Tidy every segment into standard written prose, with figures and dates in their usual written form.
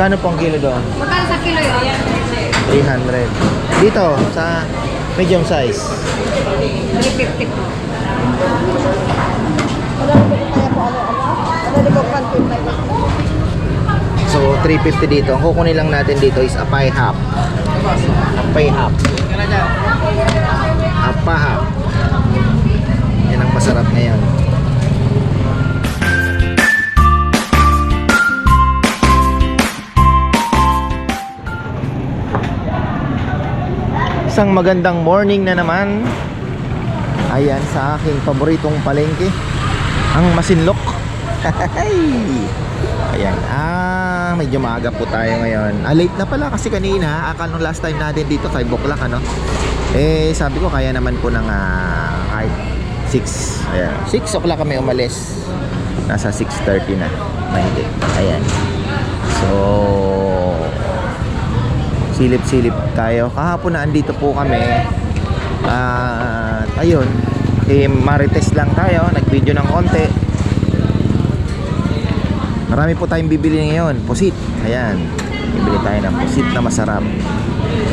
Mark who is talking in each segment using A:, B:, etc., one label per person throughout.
A: Magkano po ang kilo doon?
B: Magkano sa kilo yun?
A: 300. Dito, sa medium size.
B: 350 po.
A: So, 350 dito. Ang kukunin lang natin dito is apay half. Apay half. Apa half. Yan ang masarap ngayon. Isang magandang morning na naman. Ayan sa aking paboritong palengke, ang Masinloc. Ayan, medyo maaga po tayo ngayon. Late na pala kasi kanina, akala nung last time natin dito 5 o'clock ano. Sabi ko kaya naman po ng kahit 6. Ayan, 6 o'clock kami umalis. Nasa 6:30 na. Mahigit. Ayan. So, silip-silip tayo. Kahapon na andito po kami. Ayun, marites lang tayo. Nag-video ng konti. Marami po tayong bibili ngayon. Pusit. Ayan. Bibili tayo ng pusit na masarap.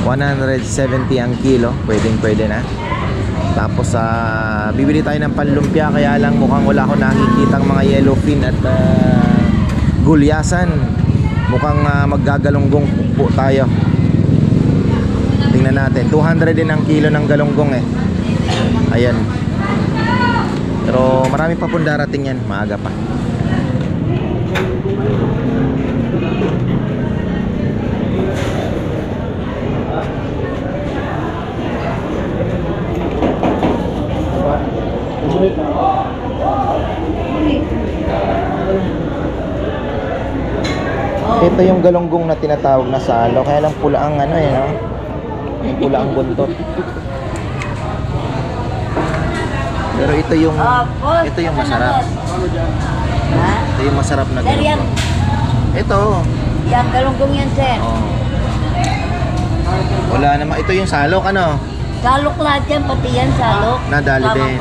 A: 170 ang kilo. Pwede na. Tapos bibili tayo ng panlumpia. Kaya lang mukhang wala ko nakikitang mga yellowfin at gulyasan. Mukhang maggagalunggong po tayo. Tingnan natin. 200 din ang kilo ng galunggong eh. Ayan. Pero marami pa pong darating yan. Maaga pa. Ito yung galunggong na tinatawag na salo. Kaya lang pula ang ano eh, no? Yung pula ang buntot. Pero ito yung masarap. Ito yung masarap na galunggong. Ito.
B: Yan, galunggong yan, sir.
A: Oh. Wala naman. Ito yung salok, ano?
B: Salok lahat yan, pati yan, salok.
A: Nadali din.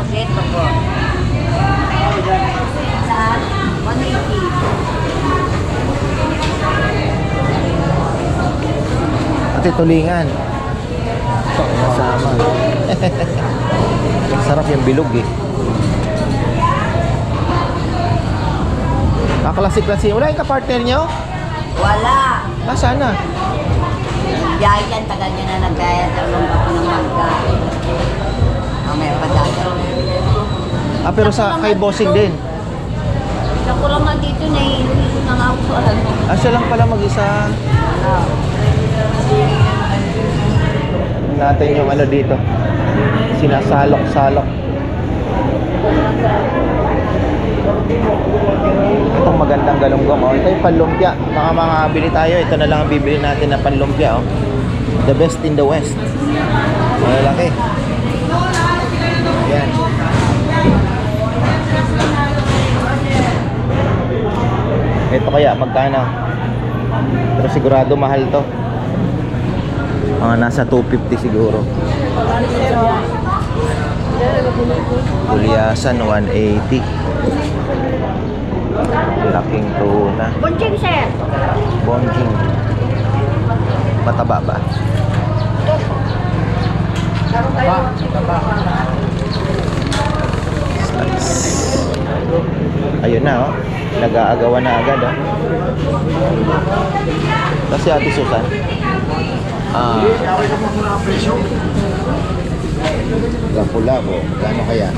B: Saan? 180.
A: Pati tulingan. Masama. Sarap yung bilog eh. Klasik-klasik. Wala yung kapartner nyo?
B: Wala.
A: Nasaan na?
B: Biyahe yan, tagal nyo na nagkaya sa lumba ko ng mangga. May padala.
A: Pero sa kay bossing din.
B: Ako lang nga dito, nahihilo na nga ako sa alam mo.
A: Siya lang pala mag-isa. Natin yung ano dito. Sinasalok-salok. Itong magandang galunggong, oh. Ito yung panlumpia. Baka makabili tayo. Ito na lang ang bibili natin na panlumpia, oh. The best in the West. Malalaki. Ayan. Ito kaya, magkano? Pero sigurado mahal to. Nasa 250 siguro. Gulyasan 180. Laking tuna.
B: Bonjing, sir.
A: Bonjing. Mataba ba? Slice. Ayun na, oh. Nag-aagawan na agad, oh. Kasi Ate Susan. Lapu-lapu. Gano'n kaya?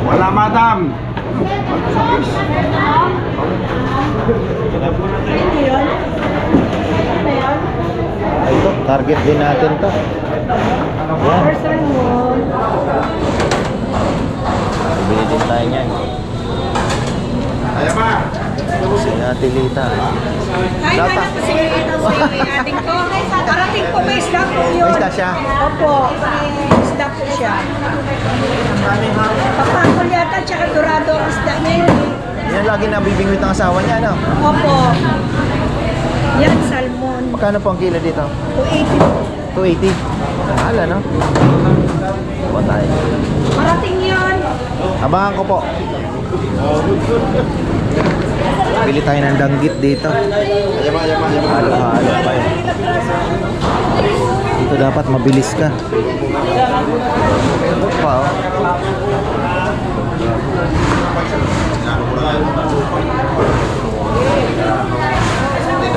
C: Wala, madam.
A: Ito, target din natin to. Ayan. Bili din tayo niyan.
C: Ayan ba?
A: Si Ate Lita.
D: Hi, hanap ko si Lita mo yung ating ko. Parating po may isda po yun.
A: May isda siya?
D: Opo, may isda po siya. Papakol yata at saka dorado ang isda ngayon.
A: Yan lagi nabibingwit ng asawa niya, no?
D: Opo. Yan, salmon.
A: Magkano po ang kilo dito?
D: 280.
A: 280. Mahal, no? Po tayo.
D: Parating yun.
A: Abangan ko po. Bili tayo ng danggit dito. Halo-halo pa yun. Dito dapat mabilis ka. Ito pa, oh.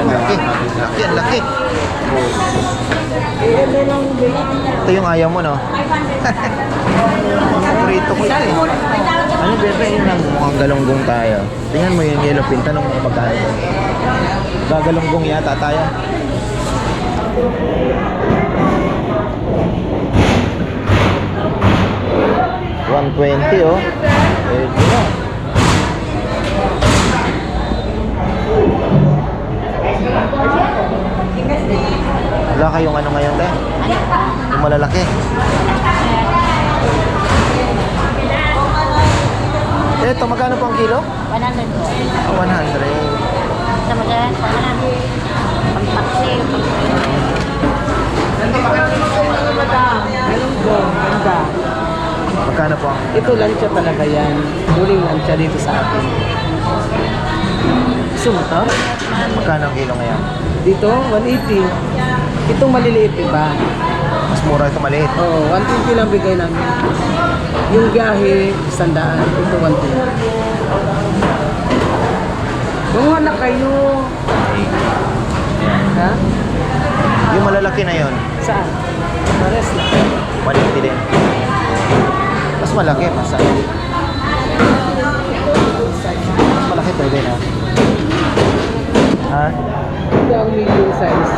A: Ang laki. Laki, ang laki. Ito yung ayaw mo, no? Paborito ko ito, eh. Ano, bebe, yun ang mukhang galunggong tayo. Tingnan mo yung yellow pin. Tanong mo kung magkano. Gagalunggong yata tayo. $120, oh. Pwede na. Wala kayong ano ngayon, te? Yung malalaki. Ito, magkano po ang kilo?
B: 100 po.
A: 100.
B: Sa magalan, pang-taksi.
A: Magkano po ang...
E: Ito lancha talaga yan. Duling lancha dito sa atin. Gusto mo to?
A: Magkano ang kilo ngayon?
E: Dito, 180. Itong maliliit, diba?
A: Mas mura ito maliit.
E: Oo, 120 lang bigay namin. Yung gahe, 100. Ito 120. Kumuha na kayo. Ha?
A: Yung malalaki na yon,
E: Saan? Pares na.
A: 180 din. Mas malaki, mas ano. Mas malaki pwede na. Ha?
E: Ito ang medium size.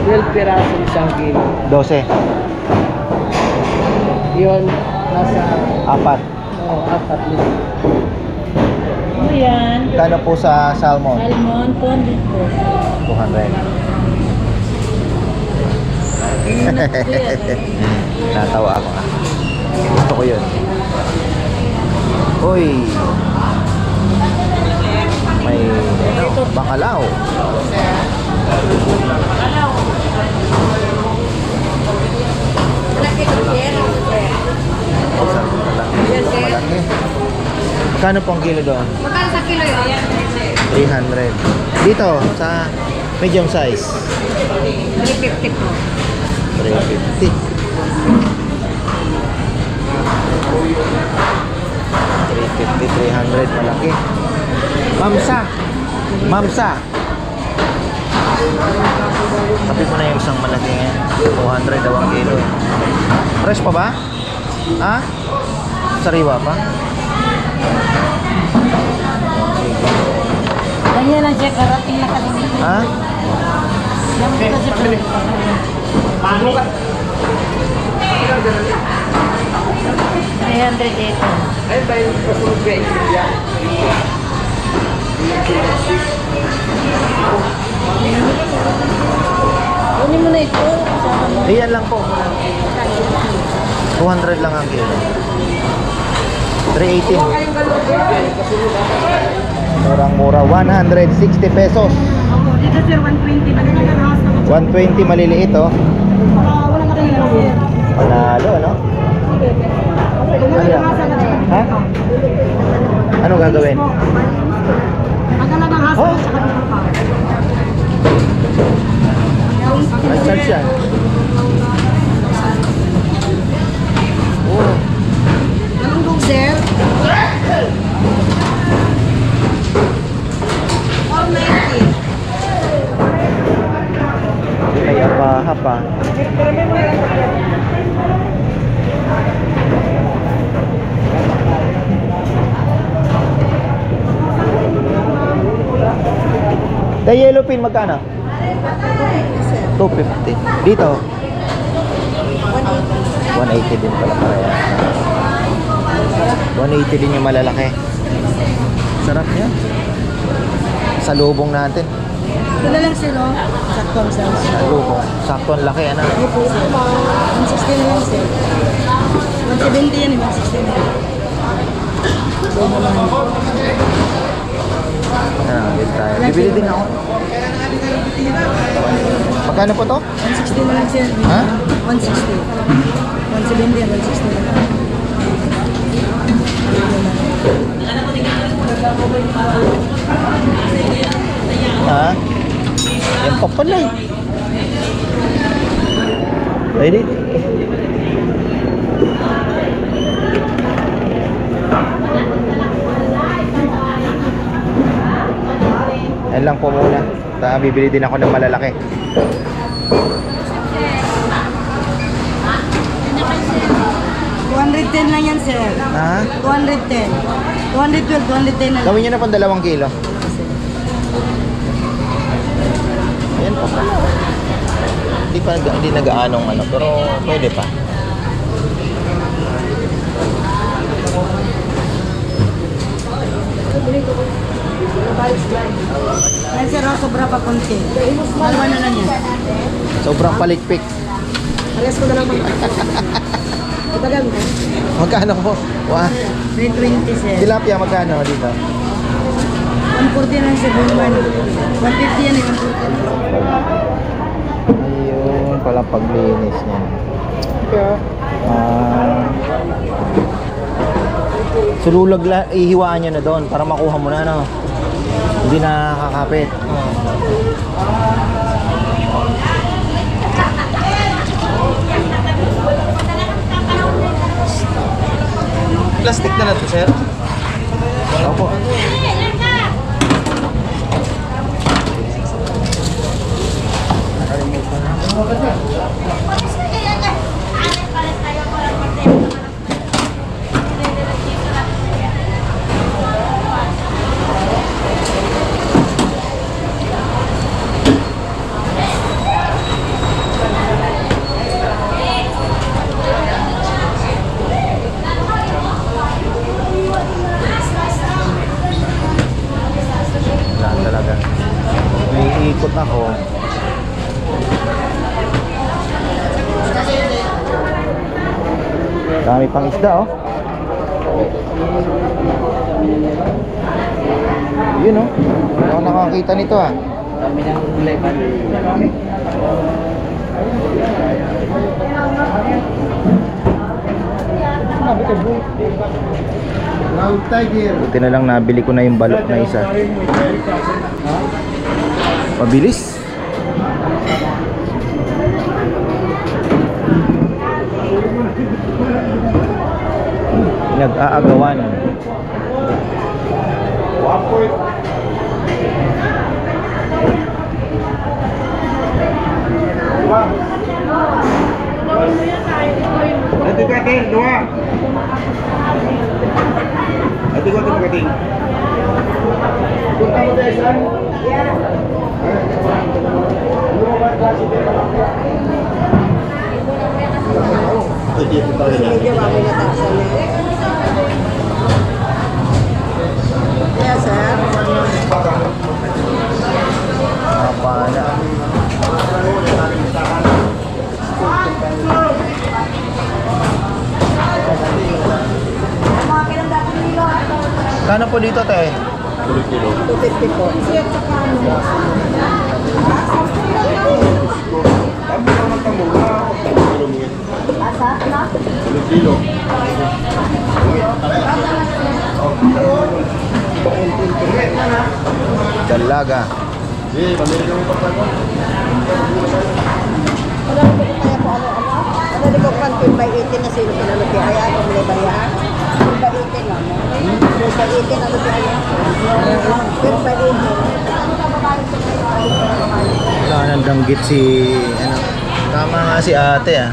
E: 12 piraso isang kilo.
A: 12.
E: Yun, nasa...
A: 4.
E: Oo, 4 nito.
D: Ano yan?
A: Kano po sa salmon?
D: Salmon, 200 po.
A: 200. Natawa ako. Gusto ko yun. Uy. May ano, bangalaw. Malaki. Magkano po ang kilo doon?
D: Magkano sa kilo yun?
A: 300. Dito, sa medium size.
D: 350 po.
A: 350. 300, malaki. Mamsa. Mamsa. Tapi mo na yung isang malaki ngayon. 200 daw ang kilo. Fresh pa ba? Ha? Sariwa pa?
B: Ganyan lang siya, karating na kami.
A: Ha?
B: Yan po kasi po. 300 dito.
E: Ay, tayo kasunod ka India.
B: Kunin mo na ito. Kasama mo.
A: Ayan lang po. 200 lang ang kilo. 318. Murang-mura. 160 pesos.
D: Dito sir, 120. Maliliit ang house naman.
A: 120 maliliit, oh.
D: Wala na kayo sir.
A: Panalo, ano? Ano yan? Ha? Ano gagawin?
D: Ang gala ng house
A: Oh.
D: at saka dito pa.
A: Ay, charge yan. Oh.
D: Galunggong sir. All 90.
A: Ay, apa-hapa. The yellow pin magkano? 250. Dito? 180 din pala pareha. 180 din yung malalaki. Sarap niya. Sa lubong natin.
D: Wala lang sir, no? Saktong sir.
A: Sa lubong. Sakto ang laki, ano?
D: Ano po sir? 160 na lang sir. 170 yan, 160 na.
A: Bili tayo. Bibili din ako. Magkano po to?
E: 160 na lang sir.
A: Ha?
E: 160. 170 yan, 160 na lang.
A: Ha? Yan pa pala eh. Ready? Yan lang po muna. Bibili din ako ng malalaki.
E: 210 lang yan sir.
A: Ha?
E: 210. 212, 210 na lang.
A: Gawin nyo na pang 2 kilo. Ayan po pala. Hindi nag-aanong ano, pero pwede pa.
E: Yan sir, sobra pa konti. Dalawa na lang yan.
A: Sobrang palikpik.
E: Alas ko na lang Itagal mo.
A: Magkano po?
E: 320 sir.
A: Tilapia magkano dito?
E: 140 lang sir. 150 yan eh. 140.
A: Ayun, pala paglinis niya. Sululag ihiwaan nyo na doon para makuha mo na, no? Hindi na kakapit. Plastic na lang to, sir? Opo. Talaga. May ikot ako. Dami pang isda, oh. Yun, oh. Hindi ako nakakita nito, ah.
E: Dami niyang gulay pa.
A: Buti na lang nabili ko na yung balot na isa. Mabilis. Nag-aagawan.
C: Ito kating, dua. Ito ko itong kating. Punta mo tayo saan?
E: Medyo bago na tayo Yes, sir.
A: Apa na? Kano po dito, te?
E: 250 po.
A: Dalaga.
E: Ano ko kan 2 by 18 na sino pinalupi ay ako may bayan. 2 by 18 lang. 2 by 18 na lupi ay. 2 by 18.
A: Wala nang danggit si ano. Tama nga si ate, ah.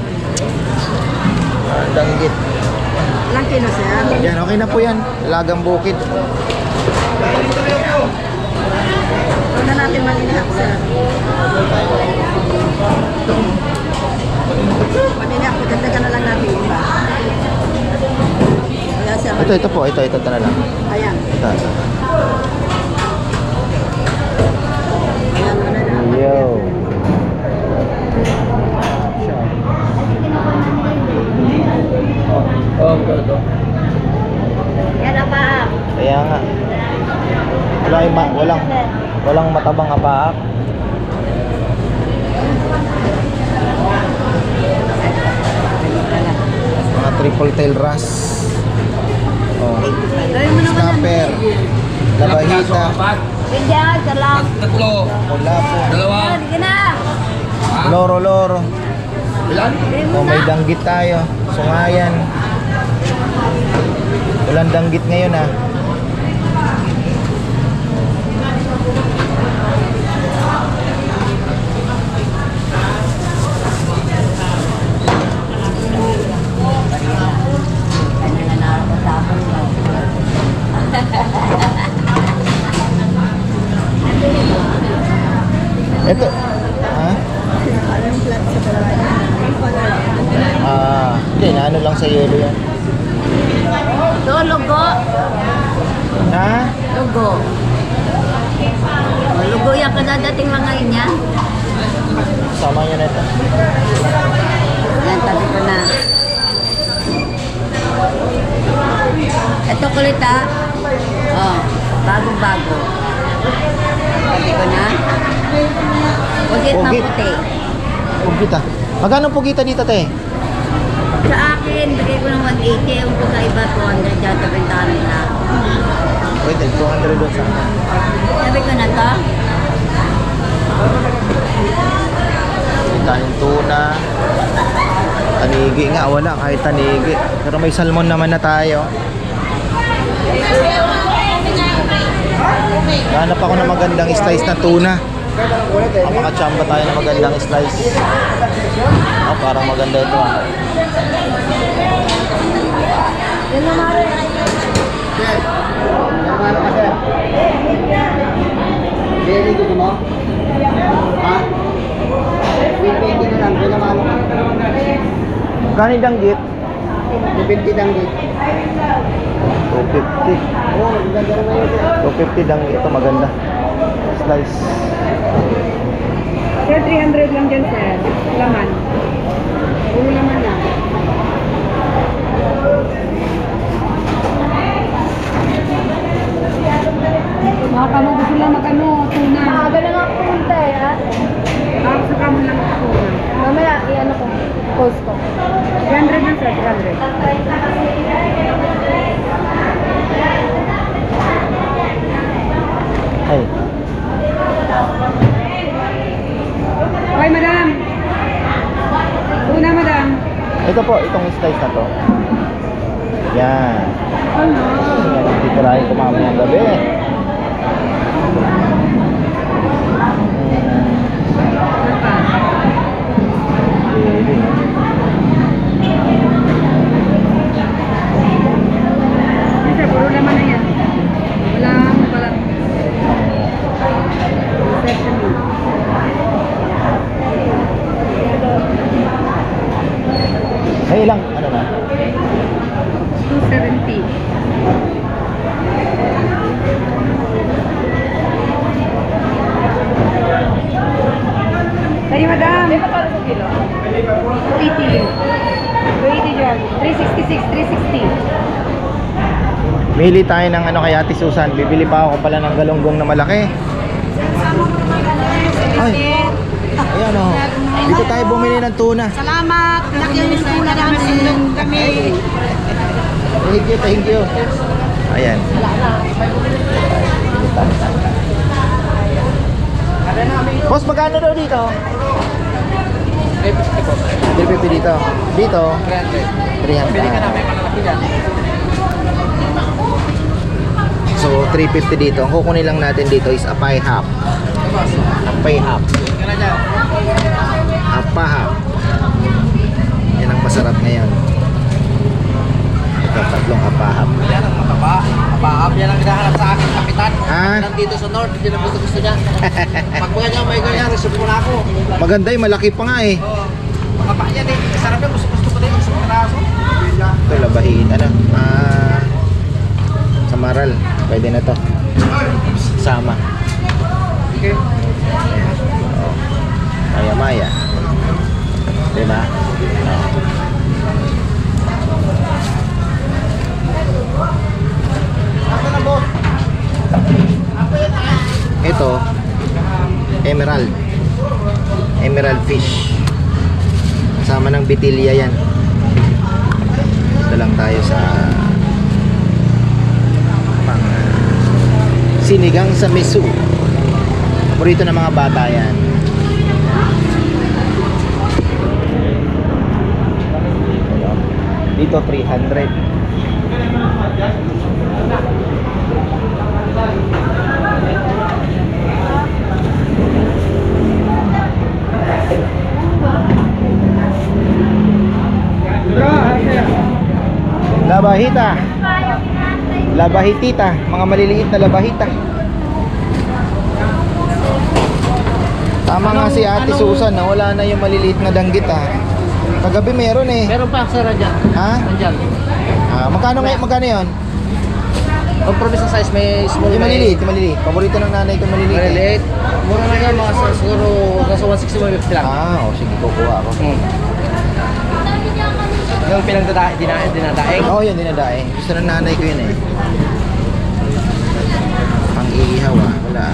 A: Danggit.
E: Ilang kilo sir?
A: Yan, okay na po yan. Lagang bukid.
E: Huwag na natin maniniak sir. Maniniak po, dagdagan na lang natin iba. Kaya sir.
A: Ito po. Ito na lang.
E: Ayan.
A: Ito.
E: Ayan, wala na.
A: Yo.
B: Yan na pa.
A: walang matabang apaak. Mga triple tail wrasse. Oh.
B: Gawin mo naman
A: Snapper. Labahita.
B: Hindi ah, isa lang.
A: Mula po.
B: Sige na.
A: Loro.
B: Gawin mo
A: Oh,
B: na.
A: may danggit tayo. Sungayan. Walang danggit ngayon ah.
B: Ano na nakakasapon mo?
A: Ito. Ha? Hindi, ano lang sa yelo yan.
B: Ito, lugo.
A: Ha?
B: Lugo. O, lugo yung kadadating mga yan.
A: Sama nyo na ito.
B: Yan, tabi ko na. Ito kulit ah. Oh, bagong-bago. Tabi ko na. Pugit na
A: Pugit.
B: puti.
A: Pugita. Magkano pugita dito, te?
B: Sa akin, bigay ko ng 180. Yung po sa iba, 200 dyan. Tabintahan nila.
A: Pwede, 200 doon sa akin.
B: Sabi ko na to.
A: Tayong tuna. Tanigi nga, wala kahit tanigi. Pero may salmon naman na tayo. Hanap ako ng magandang slice na tuna. Makachamba tayo ng magandang slice. Oh, parang maganda ito ah.
B: Yan na mara.
E: Very good mo. Ha? Depende na lang, kung namalo ka.
A: Kani danggit?
E: Depende lang dito.
A: 250.
E: Oo, ganda naman yun.
A: 250 danggit. Ito maganda. Slice.
D: Sir, 300 lang dyan, sir. Laman.
E: Puro naman na.
D: Makakano gusto lang magano, tuna.
B: Aga na nga pumunta eh, ha?
D: Tapos sa kamo lang ako tuna.
B: Mamaya, i-ano ko, post ko.
D: 300 lang, sir, 300.
A: Ay.
D: Okay, madam. Tuna, madam.
A: Ito po, itong slice na to. Yan.
D: Ano?
A: Yan ang titirahin ko mamayang gabi.
D: Yes, sir, puro laman na yan. Wala mo pala. Reception mo.
A: May ilang, ano na?
D: 270. Tayo, madam. 280. 280 dyan. 366, 360.
A: Mili tayo ng ano kay Ate Susan. Bibili pa ako pala ng galunggong na malaki. Ay, ayan o. Dito tayo bumili ng tuna.
D: Salamat. Nakyan yung tuna namin. Kami.
A: Thank you. Ayan. Boss, magkano daw dito? 350 dito. Dito? 300. So, 350 dito. Ang kukunin lang natin dito is a pie half. A pie half. A pie half. Yan ang masarap ngayon. Ito, tatlong apahap.
F: Yan ang mataba. Apahap yan ang hinahanap sa akin, kapitan.
A: Ha?
F: Nandito sa North, hindi lang gusto niya. Pag mga niya may ganyan, resume mo na ako.
A: Maganda eh, malaki pa nga eh.
F: Oo. Makapa yan eh. Sarap yan, gusto ko din. Gusto ko karaso.
A: Ito, labahin. Ano? Sa Maral. Pwede na to. Sama.
F: Okay.
A: Oh. Maya-maya. Diba? Oh.
F: Ako na, boss. Ako yan,
A: fish. Kasama ng bitilya yan. Ito lang tayo sa pang sinigang sa miso. Paborito ng mga bata yan. Dito 300. Labahita. Labahitita, mga maliliit na labahita. Tama nga si Ate Susan na wala na yung maliliit na danggit Kagabi meron eh.
F: Meron pa sir dyan.
A: Ha?
F: Nandyan.
A: Magkano yun?
F: Compromise ng size, may small.
A: Yung maliliit, yung maliliit. Paborito ng nanay ko maliliit.
F: Maliliit. Mura na yan, mga siguro nasa 160 mo lang.
A: Sige, kukuha ako.
F: Yung dinadaing.
A: Oo, yun, dinadaing. Gusto ng nanay ko yun eh. Pang iihaw wala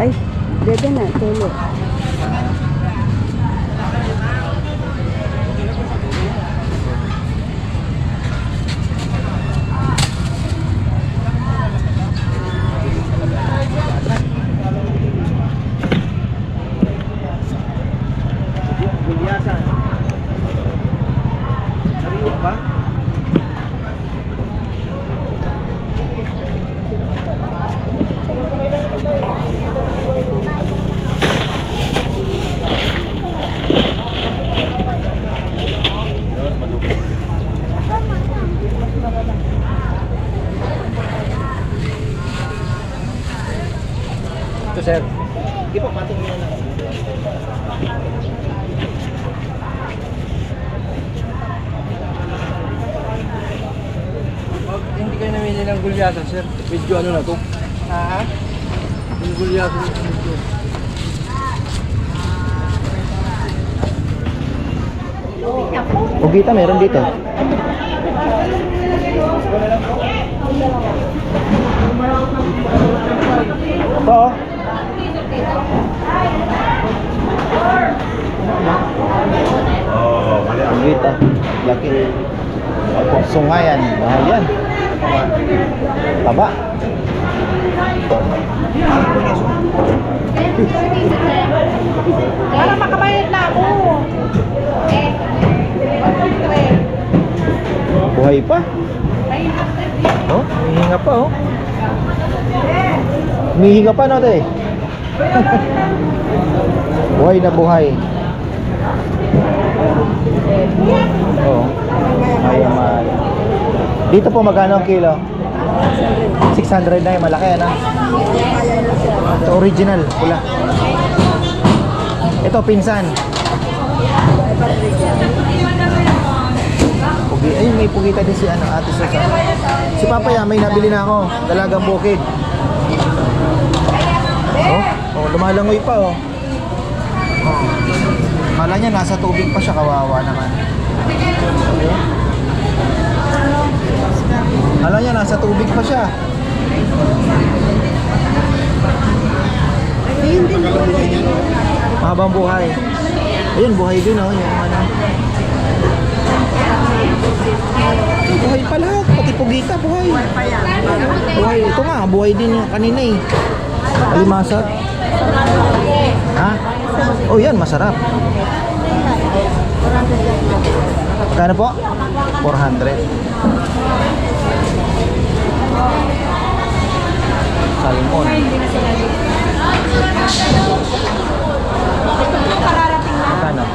E: Ay, dede na, tulo.
A: Gulyasan. Narinig ba?
F: Ito sir.
A: Di po, pating mo na.
F: Hindi kayo namili ng gulyasan sir. Medyo ano na to? Ha? Yung gulyasan medyo.
A: Ugita meron dito. Ito. Oh, mali ang ugita. Laki. Sungayan. Mahal yan. Taba.
D: Para makabayad na ako.
A: Buhay pa. Oh, humihinga pa oh. Humihinga pa natin. Buhay na buhay. Oh. Ayun mahal. Dito po magkano ang kilo? 600 na yung malaki na. Ito original, pula. Ito pinsan. Ayun, may pugita din si Ate Susan. Si Papaya, may nabili na ako. Dalagang bukid. Lumalangoy pa oh. Kala niya nasa tubig pa siya, kawawa naman. Kala niya nasa tubig pa siya. Mahabang buhay. Ayun, buhay din oh, yung ano. Buhay pa lahat, pati pugita, buhay. Buhay, ito nga, buhay din yung kanina eh. Alimasag. Ha? Oh yan, masarap. Magkano po? 400. Salmon.
D: Kararating na.
A: Magkano?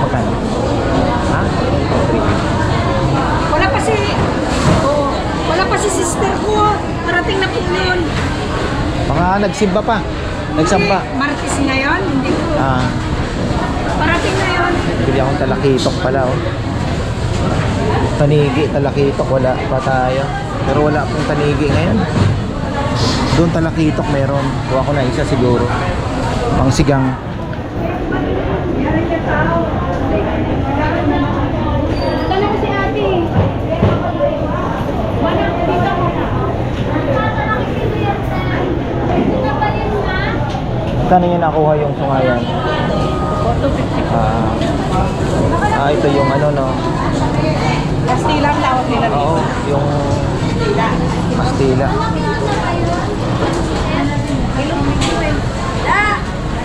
A: Magkano? Ha?
D: Wala pa si sister ko. Parating na po yun.
A: Baka nagsimba pa. Nagsamba.
D: Martes ngayon, hindi ko. Parating na yun.
A: Bili akong talakitok pala, oh. Tanigi, talakitok, wala pa tayo. Pero wala pong tanigi ngayon. Doon talakitok meron. Kuha ko na isa siguro. Pang sigang.
D: Tanong si ate.
A: Kano niya nakuha yung sungayan? Ito yung ano, no?
D: Kastila ang tawag nila dito.
A: Oo, yung pastila.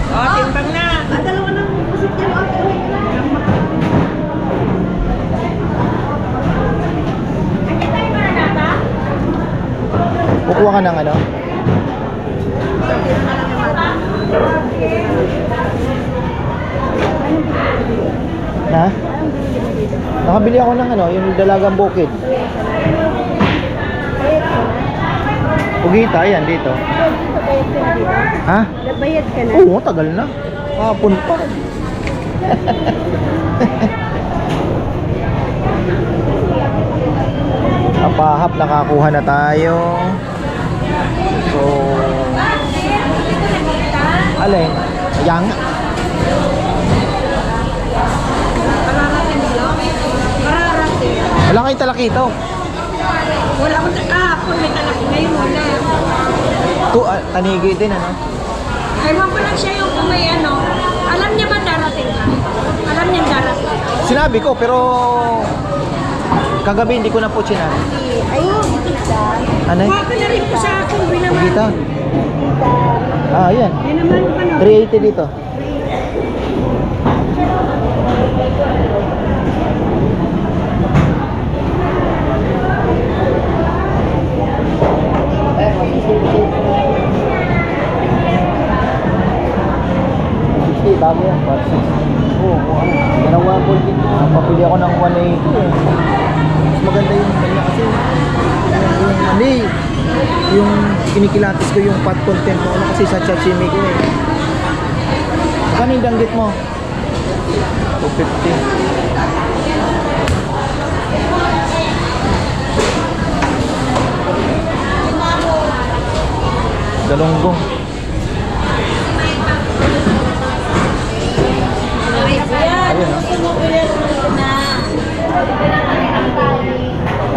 D: Oh, timbang na.
E: Dalawa ng pusit yan.
A: Kukuha ka ng ano? Na? Nakabili ako ng ano, yung dalagang bukid. Ugita, yan dito. Ha?
E: Nabayad ka na.
A: Oo, tagal na. Kapon pa. Napahap, nakakuha na tayo. So, alin? Yang.
D: Kararating lang. Kararating.
A: Wala kayong talakito.
D: Wala akong kahapon may talaki. Ngayon wala.
A: Tanigi din, ano?
D: Ewan ko lang siya yung kung may ano. Alam niya ba darating ka? Alam niya darating.
A: Sinabi ko, pero kagabi hindi ko na po sinabi.
E: Ayun, kita.
A: Ano?
D: Kuha ko na rin po sa akin. Binaman.
A: Ugita. Ayan.
D: Binaman pa na.
A: 380 dito. Bago yan, 460. Oo, dalawa po din. Papili ako ng 180 eh. Mas maganda yung kanya kasi yung kinikilatis ko yung fat content mo ano kasi sa sashimi ko eh. Saan yung danggit mo? 250. Galunggong.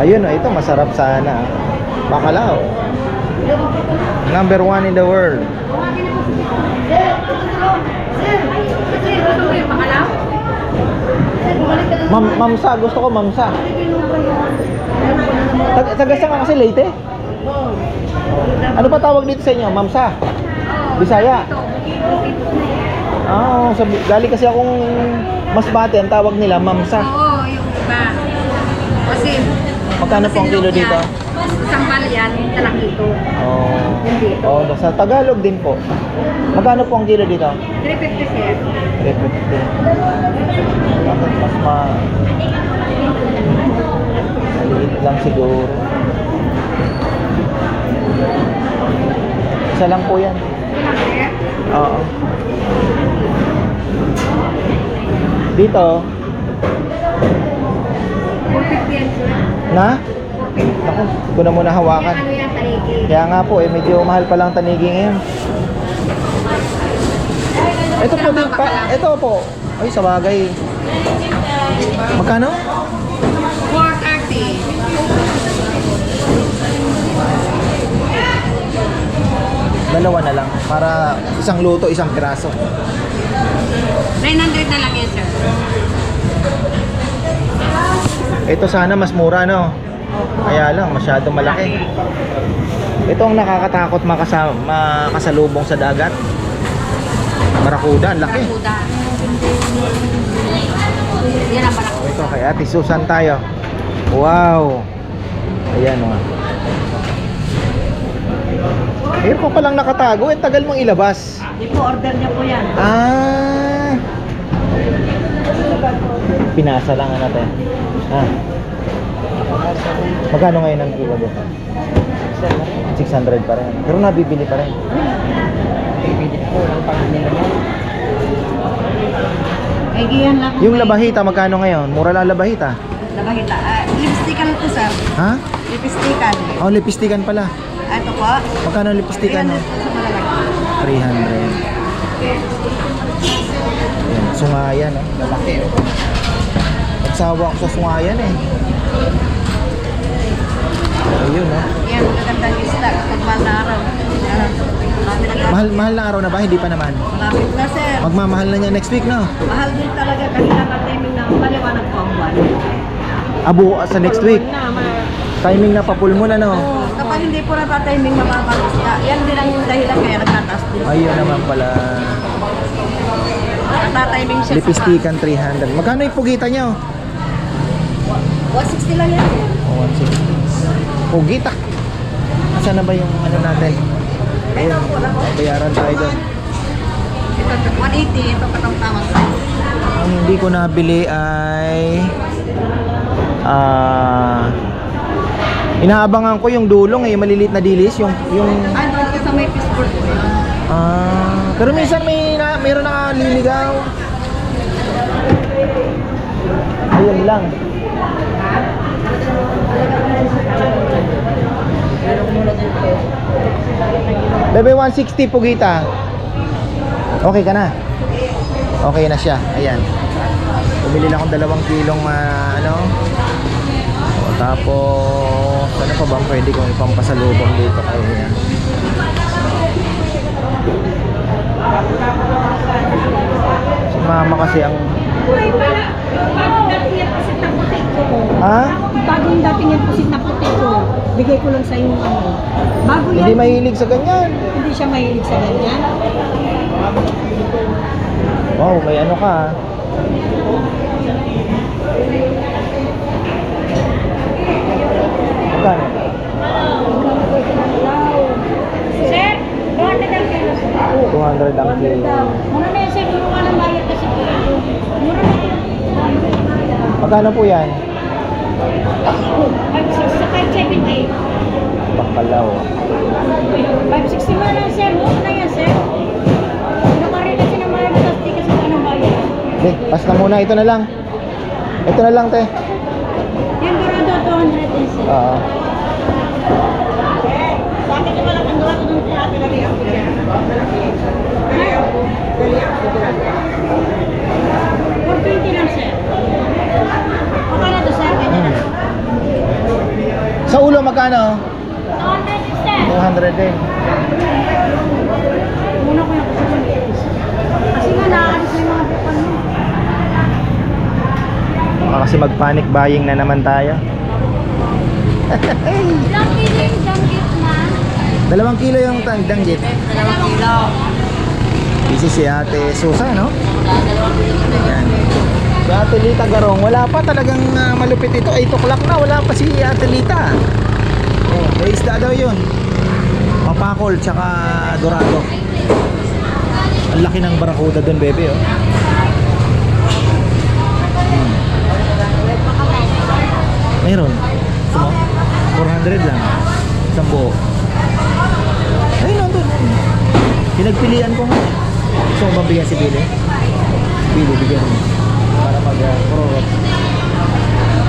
A: Ayun oh, ito masarap sana. Bacalao. Number 1 in the world. Mamsa, gusto ko mamsa. Tagasa ka kasi Leyte? Ano pa tawag dito sa inyo? Mamsa? Bisaya? Galing kasi akong Masbate, ang tawag nila mamsa.
D: Oo, yung iba. Kasi
A: Magkano po ang kilo dito?
D: isang balyan, talakito.
A: Sa Tagalog din po. Magkano po ang kilo dito?
D: 350 sir.
A: 350. Bakit mas maliit lang siguro. Isa lang po yan. Oo. Dito.
D: 450 yan sir.
A: Na? Naku, hindi ko na muna hawakan.
D: Ano yan, taliki?
A: Kaya nga po, medyo mahal pa lang tanigi ngayon. Ito po din pa, ito po. Ay, sa bagay. Magkano?
D: 430.
A: Dalawa na lang. Para isang luto, isang piraso.
D: 900 na lang yan sir.
A: Ito sana mas mura, no? Kaya lang, masyado malaki. Ito ang nakakatakot makasalubong sa dagat. Marakuda, ang laki.
D: Kuda.
B: Yan ang malaki.
A: Ito kay Ate Susan tayo. Wow. Ayan mga. Ngayon ko palang nakatago, tagal mong ilabas.
B: Di po, order niyo po yan.
A: Ah. Pinasa lang natin. Ah. Magkano ngayon ang kilo doon? 600 pa rin. Pero nabibili pa rin.
B: Bibili po ng pangmili mo. Ay, giyan lang.
A: Yung labahita, magkano ngayon? Mura lang labahita.
B: Labahita. Lipstickan po, sir.
A: Ha?
B: Lipstickan.
A: Oh, lipistikan pala.
B: Ito po.
A: Magkano ang lipistikan no?
B: Sa malalaki.
A: 300. Ayan, sungayan oh. Lalaki oh. Nagsawa ako sa sungayan eh. Ayun oh.
B: Yan, magagandang isda kapag mahal na araw. Marami na
A: Mahal na araw na ba? Hindi pa naman.
B: Malapit na, sir.
A: Magmamahal na niya next week no?
B: Mahal din talaga kasi nakatiming ng paliwanag po ang buwan.
A: Abo sa next week. Timing na papul mo na no?
B: Kapag hindi po natatiming mababang isda, yan din ang dahilan kaya nagtataas din.
A: Ayun naman pala.
B: Natatiming siya
A: Lipistikan 300. Magkano yung pugita niyo?
B: 160 lang yan.
A: Oh, 160. Pugita. Saan na ba yung ano natin? Ayun, bayaran tayo doon.
B: Ito, 180. Ito katang-tamang size.
A: Ang hindi ko nabili ay inaabangan ko yung dulong eh, maliliit na dilis, yung
B: Ay, doon ka sa may fishboard po.
A: pero minsan mayroon nakaliligaw. Ayun lang. Bebe, 160 pugita. Okay ka na? Okay na siya. Ayan. Bumili lang akong 2 kilong ano. O, tapos ano pa bang pwede kong ipampasalubong dito kaya. Si mama kasi ang
D: Uy, pala. Bagong dating yung pusit na puti ko.
A: ha?
D: Bagong dating yung pusit na puti ko. Bigay ko lang sa inyo ano. Bago yan.
A: Hindi mahilig sa ganyan.
D: Hindi siya mahilig sa ganyan.
A: Wow, may ano ka ah. Magkano?
D: Sir, 200 ang kilo.
A: 200 ang kilo.
D: Muna na yan, sir. Mura ng bayad kasi po. Mura na yan.
A: Magkano po yan?
D: 560 sa 570.
A: Bakalaw.
D: 560 mo lang, sir. Mura na yan, sir. Nakaril kasi ng mga plastic kasi anong bayad.
A: Pas na muna. Ito na lang. Ito na lang, te.
D: Yan, Dorado, 200 din, sir.
A: Oo.
D: Sa akin naman lang ang Dorado ng ate na rin ako dyan. 420 lang, sir. Okay na to, sir. Ganyan na.
A: Sa ulo, magkano?
D: 200 din, sir.
A: 200 din.
D: Muna ko yung kasi kasi nga naalis na yung mga bukan mo.
A: Baka kasi mag-panic buying na naman tayo.
D: Ilang kilo yung danggit na?
A: 2 kilo yung danggit.
B: 2 kilo.
A: Busy si Ate Susan, no? Ayan. Si Ate Lita Garong, wala pa talagang malupit ito. 8 o'clock na, wala pa si Ate Lita. Oh, may isda daw yun. Papakol, tsaka dorado. Ang laki ng barakuda dun, bebe, oh. Meron. Sumo? 400 lang. Isang buo. Ayun, nandun. Pinagpilian ko nga. Gusto mo bang bigyan si Billy? Billy, bigyan mo. Para mag-prorot.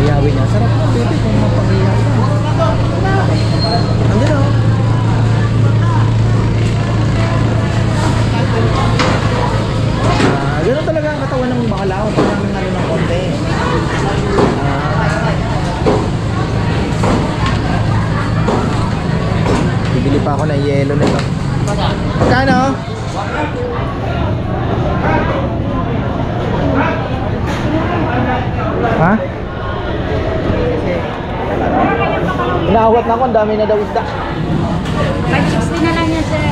A: Iyawin niya. Sarap na, baby, kung mapag-iyaw ka. Andun, oh. Ganun talaga ang katawan ng bacalao. Parang ano ng konti. Bibili pa ako ng yelo nito. Magkano? Ha? Inaawat na ako, ang dami na daw isda.
D: 560 na lang yan, sir.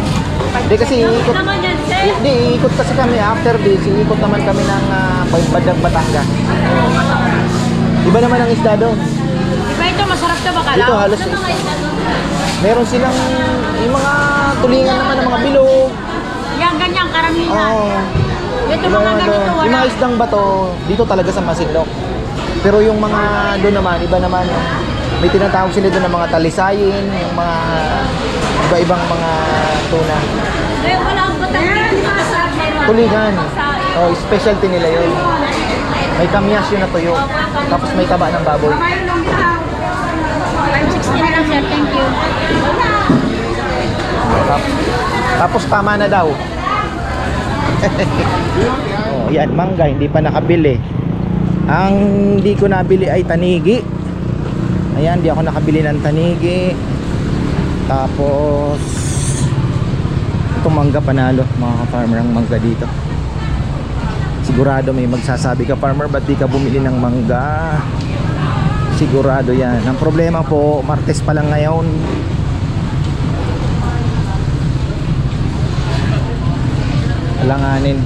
A: Hindi kasi iikot.
D: naman yan, sir.
A: Hindi, iikot kasi kami after this. Iikot naman kami ng Badang Batangas. Iba naman ang isda doon.
D: Diba ito, masarap to baka
A: Dito halos meron silang yung mga tulingan naman ng mga bilog.
D: Yan, ganyan, karamihan.
A: Oo.
D: Ito
A: Yung
D: mga
A: mga
D: ganito,
A: doon. Yung
D: wala.
A: mga isdang bato, dito talaga sa Masinloc. Pero yung mga doon naman, iba naman. May tinatawag sila doon ng mga talisayin, yung mga iba-ibang mga tuna.
D: Eh, wala ang batang dito masarap na yun.
A: Tulingan. Oh, specialty nila yun. May kamyas yun na tuyo. Tapos may taba ng baboy.
D: 560 na lang, sir. Thank you.
A: Tapos tama na daw. Oh, yan, mangga, hindi pa nakabili. Ang hindi ko nabili ay tanigi. Ayan, hindi ako nakabili ng tanigi. Tapos itong mangga panalo, mga ka-farmer, ang mangga dito. Sigurado may magsasabi ka, farmer, ba't di ka bumili ng mangga? Sigurado yan. Ang problema po, Martes pa lang ngayon. Alanganin.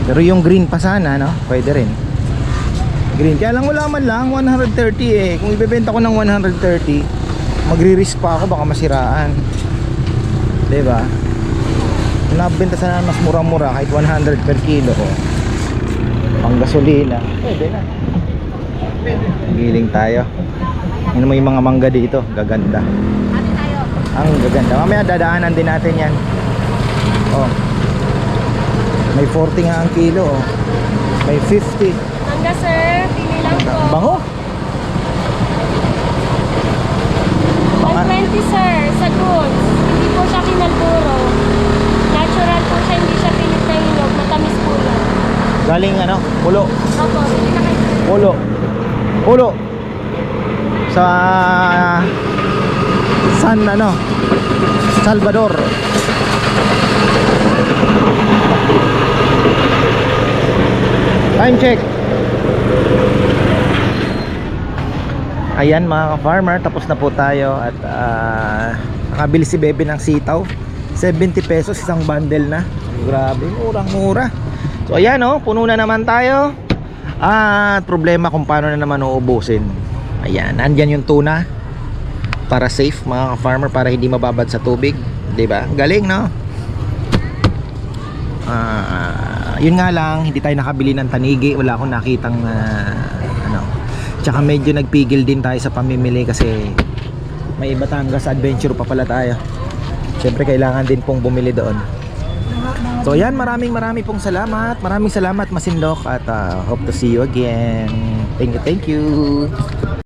A: Pero yung green pa sana, no? Pwede rin. Green. Kaya lang wala man lang, 130 eh. Kung ibebenta ko ng 130, magre-risk pa ako, baka masiraan. Diba? Kung nabenta sana mas mura-mura, kahit 100 per kilo, oh. Pang gasolina, pwede na. Giling tayo. Yun mo yung mga mangga dito, gaganda. Ang gaganda. Mamaya dadaanan din natin yan. Oh. May 40 nga ang kilo, oh. May 50.
D: Mangga, sir. Pili lang po.
A: Bango.
D: 120, sir. Sa goods. Hindi po siya kinalburo. Natural po siya. Hindi siya pilit na hinog. Matamis po yan.
A: Galing ano? Pulo.
D: Opo. Hindi na kayo.
A: Pulo. Pulo. Sa San ano? Salvador. Time check. Ayan mga ka-farmer, tapos na po tayo at nakabili si Bebe ng sitaw. 70 pesos isang bundle na. Grabe, murang-mura. So ayan oh, puno na naman tayo. At problema kung paano na naman uubusin. Ayan, nandyan yung tuna. Para safe mga ka-farmer, para hindi mababad sa tubig, 'di ba? Galing, no? Yun nga lang, hindi tayo nakabili ng tanigi. Wala akong nakitang ano. Tsaka medyo nagpigil din tayo sa pamimili kasi may Batangas adventure pa pala tayo. Siyempre kailangan din pong bumili doon. So yan, maraming pong salamat. Maraming salamat Masinloc at hope to see you again. Thank you.